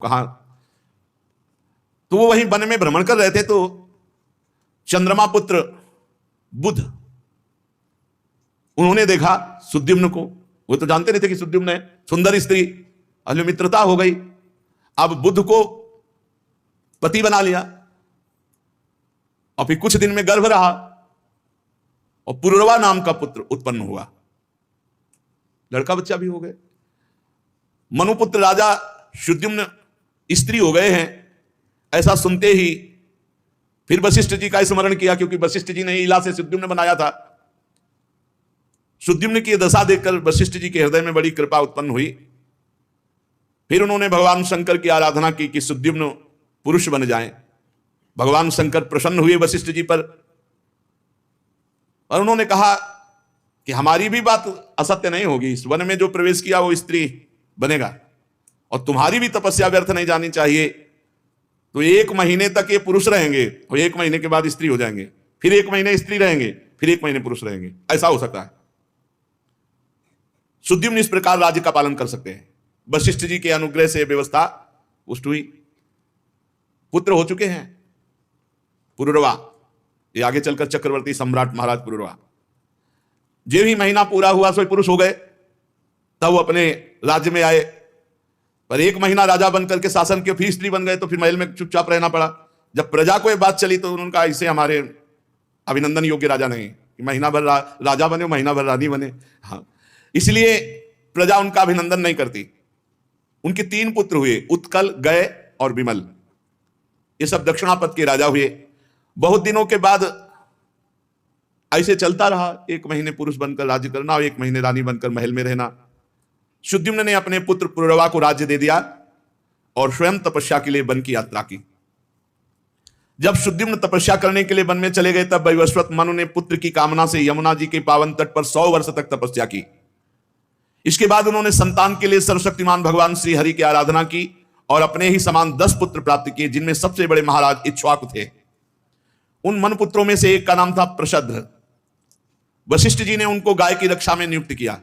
कहा तो वो वहीं वन में भ्रमण कर रहे थे, तो चंद्रमा पुत्र बुध, उन्होंने देखा सुद्युम्न को। वो तो जानते नहीं थे कि सुद्युम्न है, सुंदर स्त्री, मित्रता हो गई। अब बुध को पति बना लिया और फिर कुछ दिन में गर्भ रहा और पुरुरवा नाम का पुत्र उत्पन्न हुआ, लड़का बच्चा भी हो गए। मनुपुत्र राजा सुद्युम्न स्त्री हो गए हैं, ऐसा सुनते ही फिर वशिष्ठ जी का स्मरण किया, क्योंकि वशिष्ठ जी ने इला से सुद्युम्न बनाया था। सुद्युम्न की दशा देखकर वशिष्ठ जी के हृदय में बड़ी कृपा उत्पन्न हुई। फिर उन्होंने भगवान शंकर की आराधना की कि सुद्युम्न पुरुष बन जाएं। भगवान शंकर प्रसन्न हुए वशिष्ठ जी पर और उन्होंने कहा कि हमारी भी बात असत्य नहीं होगी, इस वन में जो प्रवेश किया वो स्त्री बनेगा और तुम्हारी भी तपस्या व्यर्थ नहीं जानी चाहिए। तो 1 महीने तक ये पुरुष रहेंगे और 1 महीने के बाद स्त्री हो जाएंगे, फिर 1 महीने स्त्री रहेंगे, फिर 1 महीने पुरुष रहेंगे, ऐसा हो सकता है। सुद्युम्न इस प्रकार राज्य का पालन कर सकते हैं। वशिष्ठ जी के अनुग्रह से व्यवस्था पुष्ट हुई, पुत्र हो चुके हैं पुरुरवा, ये आगे चलकर चक्रवर्ती सम्राट महाराज पुरुरवा। जो ही महीना पूरा हुआ सो पुरुष हो गए, तब वो अपने राज्य में आए। पर 1 महीना राजा बनकर के शासन के, फिर स्त्री बन गए, तो फिर महल में चुपचाप रहना पड़ा। जब प्रजा को ये बात चली तो उन्होंने कहा इसे हमारे अभिनंदन योग्य राजा नहीं, महीना भर राजा बने, महीना भर रानी बने। हाँ, इसलिए प्रजा उनका अभिनंदन नहीं करती। उनके 3 पुत्र हुए, उत्कल, गय और विमल। ये सब दक्षिणापथ के राजा हुए। बहुत दिनों के बाद ऐसे चलता रहा, 1 महीने पुरुष बनकर राज्य करना और 1 महीने रानी बनकर महल में रहना। सुद्युम्न ने अपने पुत्र पुरुरवा को राज्य दे दिया और स्वयं तपस्या के लिए वन की यात्रा की। जब सुद्युम्न तपस्या करने के लिए वन में चले गए, तब वैवस्वत मनु ने पुत्र की कामना से यमुना जी के पावन तट पर 100 वर्ष तक तपस्या की। इसके बाद उन्होंने संतान के लिए सर्वशक्तिमान भगवान श्री हरि की आराधना की और अपने ही समान 10 पुत्र प्राप्त किए, जिनमें सबसे बड़े महाराज इक्ष्वाकु थे। उन मनपुत्रों में से एक का नाम था प्रशद्र। वशिष्ठ जी ने उनको गाय की रक्षा में नियुक्त किया।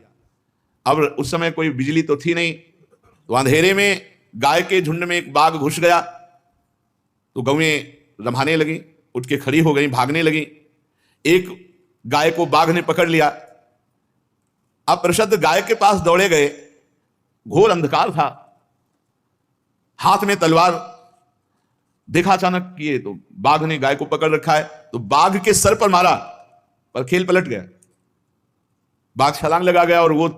अब उस समय कोई बिजली तो थी नहीं, तो अंधेरे में गाय के झुंड में एक बाघ घुस गया, तो गौएं रम्हाने लगी, उठ के खड़ी हो गई, भागने लगी। एक गाय को बाघ ने पकड़ लिया। अब प्रशद्ध गाय के पास दौड़े गए, घोर अंधकार था, हाथ में तलवार, देखा अचानक किए तो बाघ ने गाय को पकड़ रखा है, तो बाघ के सर पर मारा, पर खेल पलट गया। बाघ छलांग लगा गया और वो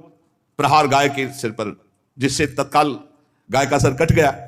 प्रहार गाय के सिर पर, जिससे तत्काल गाय का सर कट गया।